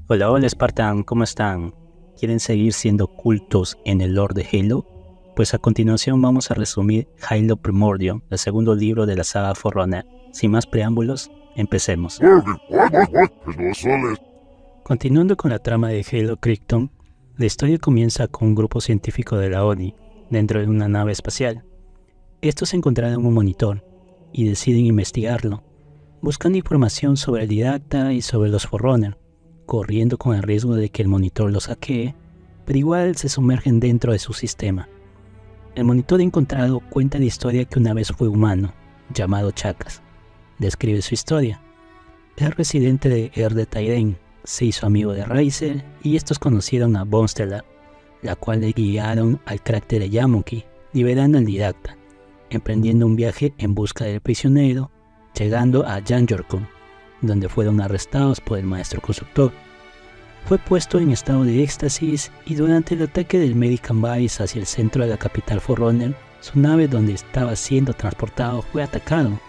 Hola, hola Spartan, ¿cómo están? ¿Quieren seguir siendo cultos en el lore de Halo? Pues a continuación vamos a resumir Halo Primordium, el segundo libro de la saga Forerunner. Sin más preámbulos, empecemos. Continuando con la trama de Halo Crichton, la historia comienza con un grupo científico de la ONI dentro de una nave espacial. Estos encontraron un monitor y deciden investigarlo, buscando información sobre el didacta y sobre los Forerunner, corriendo con el riesgo de que el monitor los hackee, pero igual se sumergen dentro de su sistema. El monitor encontrado cuenta la historia que una vez fue humano, llamado Chakas. Describe su historia. Es residente de Erde Tairen, se hizo amigo de Razer y estos conocieron a Bonstellar, la cual le guiaron al cráter de Yamuki, liberando al didacta, emprendiendo un viaje en busca del prisionero, llegando a Janjorkun, donde fueron arrestados por el maestro constructor. Fue puesto en estado de éxtasis y durante el ataque del Medican Vice hacia el centro de la capital Forerunner, su nave donde estaba siendo transportado fue atacado,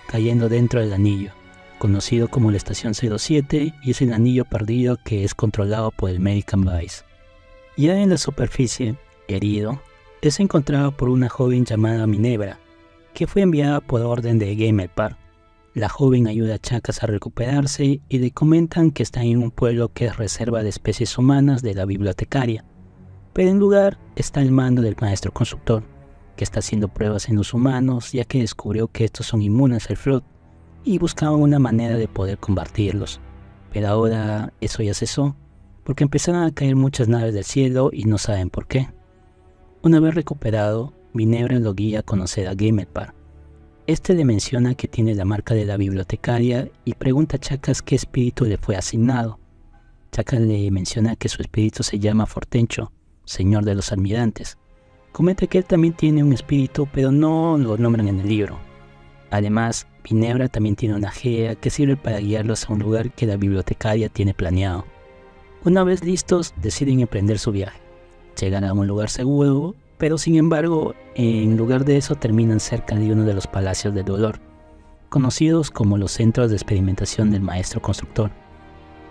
cayendo dentro del anillo, conocido como la Estación 07, y es el anillo perdido que es controlado por el Medican Vice. Ya en la superficie, herido, es encontrado por una joven llamada Minebra, que fue enviada por orden de Gamerpar. La joven ayuda a Chakas a recuperarse y le comentan que está en un pueblo que es reserva de especies humanas de la bibliotecaria, pero en lugar está el mando del maestro constructor, que está haciendo pruebas en los humanos ya que descubrió que estos son inmunes al Flood y buscaba una manera de poder combatirlos. Pero ahora eso ya cesó, porque empezaron a caer muchas naves del cielo y no saben por qué. Una vez recuperado, Minebra lo guía a conocer a Gamerpar. Este le menciona que tiene la marca de la bibliotecaria y pregunta a Chakas qué espíritu le fue asignado. Chakas le menciona que su espíritu se llama Fortencho, señor de los almirantes. Comenta que él también tiene un espíritu, pero no lo nombran en el libro. Además, Minebra también tiene una gea que sirve para guiarlos a un lugar que la bibliotecaria tiene planeado. Una vez listos, deciden emprender su viaje. Llegan a un lugar seguro, pero sin embargo, en lugar de eso terminan cerca de uno de los palacios del dolor, conocidos como los centros de experimentación del maestro constructor.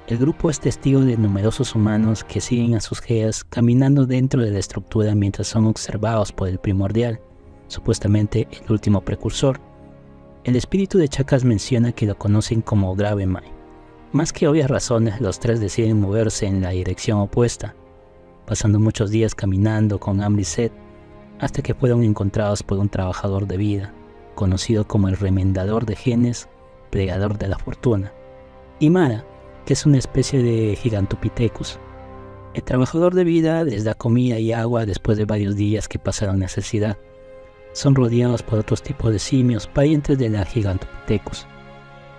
El grupo es testigo de numerosos humanos que siguen a sus geas caminando dentro de la estructura mientras son observados por el primordial, supuestamente el último precursor. El espíritu de Chakas menciona que lo conocen como Gravemai. Más que obvias razones, los tres deciden moverse en la dirección opuesta, pasando muchos días caminando con hambre y sed, hasta que fueron encontrados por un trabajador de vida, conocido como el remendador de genes, pregador de la fortuna, y Mara, que es una especie de Gigantopithecus. El trabajador de vida les da comida y agua después de varios días que pasaron necesidad. Son rodeados por otros tipos de simios, parientes de la Gigantopithecus.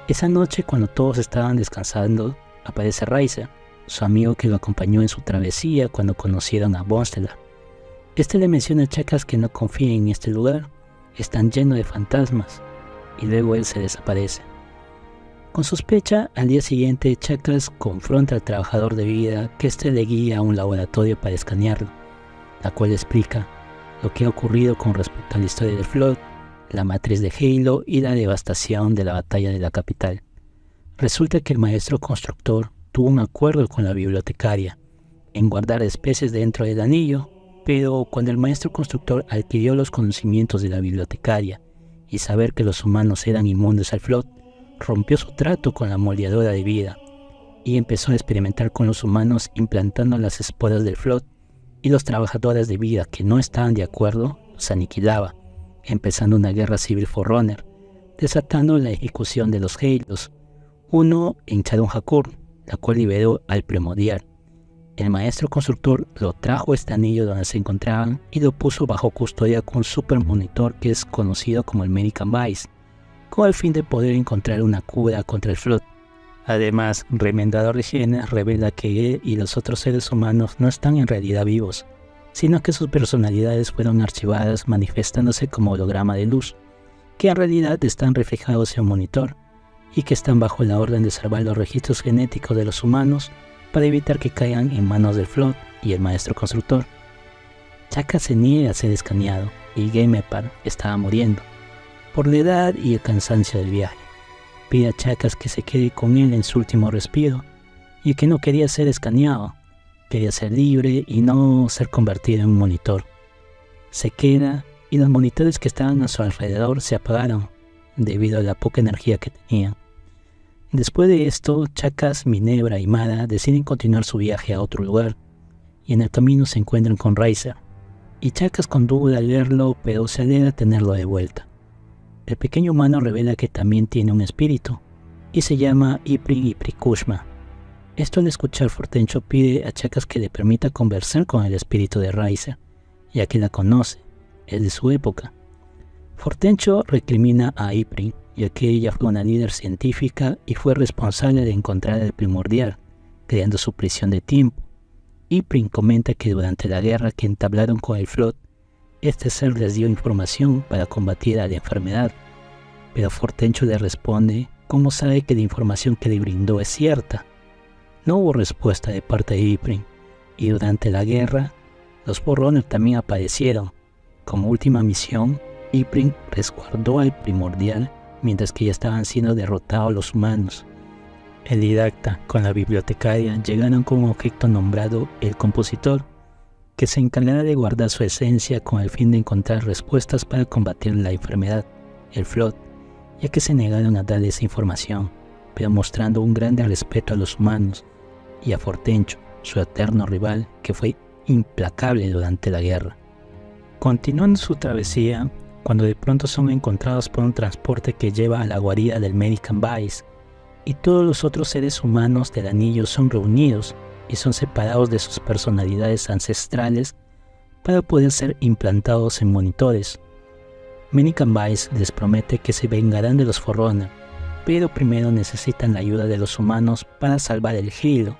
Esa noche, cuando todos estaban descansando, aparece Razer, su amigo que lo acompañó en su travesía cuando conocieron a Bonstellar. Este le menciona a Chakas que no confíe en este lugar, están llenos de fantasmas, y luego él se desaparece. Con sospecha, al día siguiente Chakas confronta al trabajador de vida que este le guía a un laboratorio para escanearlo, la cual explica lo que ha ocurrido con respecto a la historia del Flood, la matriz de Halo y la devastación de la batalla de la capital. Resulta que el maestro constructor tuvo un acuerdo con la bibliotecaria en guardar especies dentro del anillo, pero cuando el maestro constructor adquirió los conocimientos de la bibliotecaria y saber que los humanos eran inmunes al Flood, rompió su trato con la moldeadora de vida y empezó a experimentar con los humanos implantando las esporas del Flood, y los trabajadores de vida que no estaban de acuerdo los aniquilaba, empezando una guerra civil Forerunner, desatando la ejecución de los Halos, uno en Shadow Hakur, la cual liberó al primordial. El maestro constructor lo trajo a este anillo donde se encontraban y lo puso bajo custodia con un supermonitor que es conocido como el Medican Vice, con el fin de poder encontrar una cura contra el Flood. Además, Remendador de Genes revela que él y los otros seres humanos no están en realidad vivos, sino que sus personalidades fueron archivadas manifestándose como holograma de luz, que en realidad están reflejados en un monitor, y que están bajo la orden de salvar los registros genéticos de los humanos para evitar que caigan en manos del Flood y el maestro constructor. Chakas se niega a ser escaneado y Gamerpar estaba muriendo, por la edad y el cansancio del viaje. Pide a Chakas que se quede con él en su último respiro y que no quería ser escaneado, quería ser libre y no ser convertido en un monitor. Se queda y los monitores que estaban a su alrededor se apagaron debido a la poca energía que tenían. Después de esto, Chakas, Minebra y Mara deciden continuar su viaje a otro lugar, y en el camino se encuentran con Riser, y Chakas con duda al verlo, pero se alegra tenerlo de vuelta. El pequeño humano revela que también tiene un espíritu, y se llama Iprin Iprikushma. Esto al escuchar, Fortencho pide a Chakas que le permita conversar con el espíritu de Riser, ya que la conoce, es de su época. Fortencho recrimina a Iprin, ya que ella fue una líder científica y fue responsable de encontrar el primordial, creando su prisión de tiempo. Iprin comenta que durante la guerra que entablaron con el Flood, este ser les dio información para combatir a la enfermedad, pero Fortencho le responde cómo sabe que la información que le brindó es cierta. No hubo respuesta de parte de Iprin, y durante la guerra, los Forerunners también aparecieron. Como última misión, Iprin resguardó al primordial mientras que ya estaban siendo derrotados los humanos. El didacta con la bibliotecaria llegaron con un objeto nombrado el compositor, que se encargará de guardar su esencia con el fin de encontrar respuestas para combatir la enfermedad, el Flood, ya que se negaron a darle esa información, pero mostrando un grande respeto a los humanos y a Fortencho, su eterno rival, que fue implacable durante la guerra. Continuando su travesía, cuando de pronto son encontrados por un transporte que lleva a la guarida del Medican Vice, y todos los otros seres humanos del anillo son reunidos y son separados de sus personalidades ancestrales para poder ser implantados en monitores. Medican Vice les promete que se vengarán de los Forerunners, pero primero necesitan la ayuda de los humanos para salvar el Halo,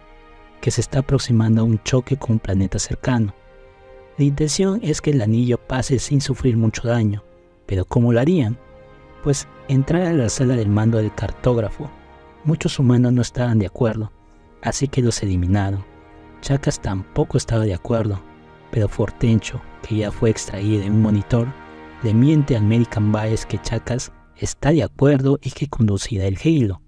que se está aproximando a un choque con un planeta cercano. La intención es que el anillo pase sin sufrir mucho daño, pero ¿cómo lo harían? Pues entrar a la sala del mando del cartógrafo. Muchos humanos no estaban de acuerdo, así que los eliminaron. Chakas tampoco estaba de acuerdo, pero Fortencho, que ya fue extraído en un monitor, le miente al Medican Vice que Chakas está de acuerdo y que conducirá el Halo.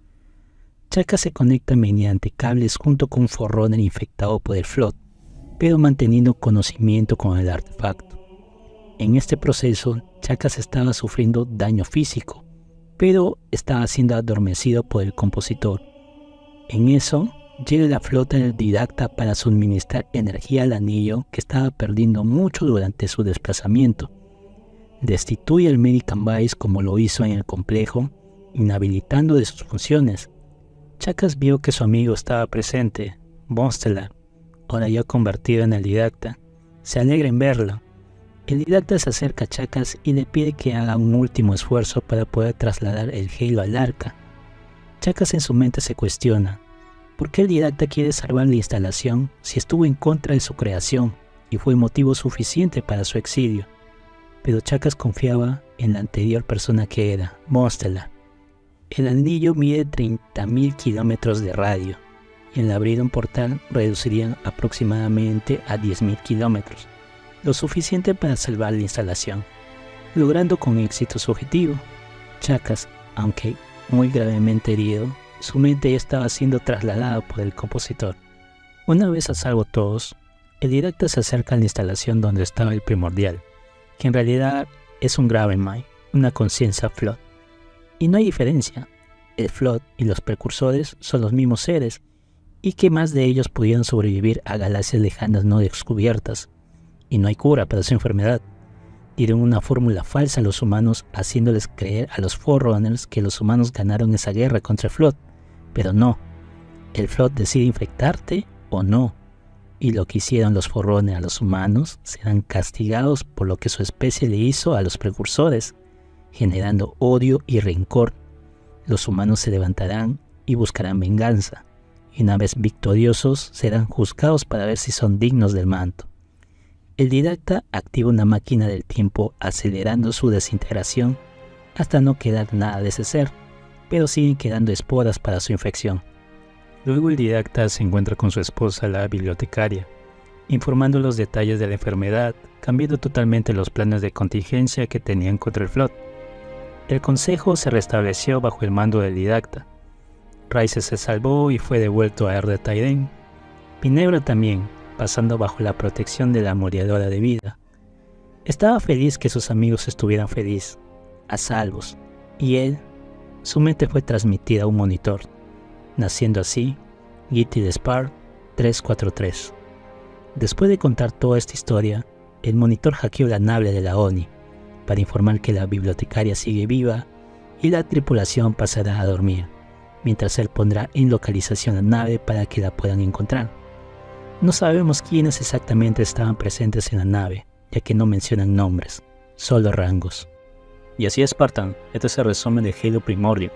Chakas se conecta mediante cables junto con un Forerunner infectado por el Flood, pero manteniendo conocimiento con el artefacto. En este proceso, Chakas estaba sufriendo daño físico, pero estaba siendo adormecido por el compositor. En eso, llega la flota del didacta para suministrar energía al anillo que estaba perdiendo mucho durante su desplazamiento. Destituye al Medican Vice como lo hizo en el complejo, inhabilitando de sus funciones. Chakas vio que su amigo estaba presente, Bonsteller, ahora ya convertido en el didacta. Se alegra en verlo. El didacta se acerca a Chakas y le pide que haga un último esfuerzo para poder trasladar el Halo al arca. Chakas en su mente se cuestiona, ¿por qué el didacta quiere salvar la instalación si estuvo en contra de su creación y fue motivo suficiente para su exilio? Pero Chakas confiaba en la anterior persona que era, Bonsteller. El anillo mide 30.000 kilómetros de radio, y al abrir un portal reducirían aproximadamente a 10.000 kilómetros. Lo suficiente para salvar la instalación, logrando con éxito su objetivo. Chakas, aunque muy gravemente herido, su mente ya estaba siendo trasladada por el compositor. Una vez a salvo todos, el didacta se acerca a la instalación donde estaba el primordial, que en realidad es un Gravenmind, una conciencia Flood. Y no hay diferencia, el Flood y los precursores son los mismos seres, y que más de ellos pudieron sobrevivir a galaxias lejanas no descubiertas, y no hay cura para su enfermedad. Dieron una fórmula falsa a los humanos, haciéndoles creer a los Forerunners que los humanos ganaron esa guerra contra el Flood, pero no. El Flood decide infectarte o no, y lo que hicieron los Forerunners a los humanos serán castigados por lo que su especie le hizo a los precursores, generando odio y rencor. Los humanos se levantarán y buscarán venganza, y una vez victoriosos serán juzgados para ver si son dignos del manto. El didacta activa una máquina del tiempo acelerando su desintegración hasta no quedar nada de ese ser, pero siguen quedando esporas para su infección. Luego el didacta se encuentra con su esposa, la bibliotecaria, informando los detalles de la enfermedad, cambiando totalmente los planes de contingencia que tenían contra el Flood. El consejo se restableció bajo el mando del didacta. Rice se salvó y fue devuelto a Erde Tyrene. Ginebra también, pasando bajo la protección de la Moradora de Vida. Estaba feliz que sus amigos estuvieran felices, a salvos, y él, su mente fue transmitida a un monitor, naciendo así Gitty Spar 343. Después de contar toda esta historia, el monitor hackeó la nave de la ONI para informar que la bibliotecaria sigue viva y la tripulación pasará a dormir, mientras él pondrá en localización la nave para que la puedan encontrar. No sabemos quiénes exactamente estaban presentes en la nave, ya que no mencionan nombres, solo rangos. Y así es, Spartan, este es el resumen de Halo Primordial.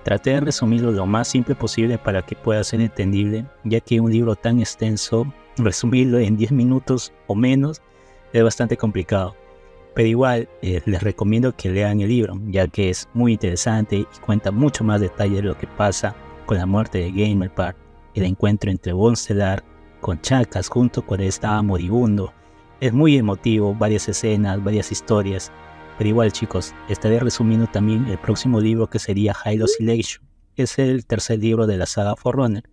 Traté de resumirlo lo más simple posible para que pueda ser entendible, ya que un libro tan extenso, resumirlo en 10 minutos o menos es bastante complicado. Pero igual les recomiendo que lean el libro, ya que es muy interesante y cuenta mucho más detalle de lo que pasa con la muerte de Gamerpart, el encuentro entre Von Stellar con Chakas junto cuando estaba moribundo. Es muy emotivo, varias escenas, varias historias. Pero igual, chicos, estaré resumiendo también el próximo libro, que sería Halo Oscillation. Es el tercer libro de la saga Forerunner.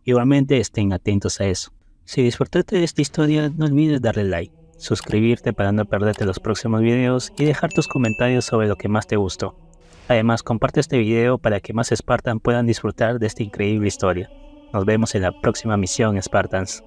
Igualmente estén atentos a eso. Si disfrutaste de esta historia, no olvides darle like, suscribirte para no perderte los próximos videos y dejar tus comentarios sobre lo que más te gustó. Además, comparte este video para que más Spartan puedan disfrutar de esta increíble historia. Nos vemos en la próxima misión, Spartans.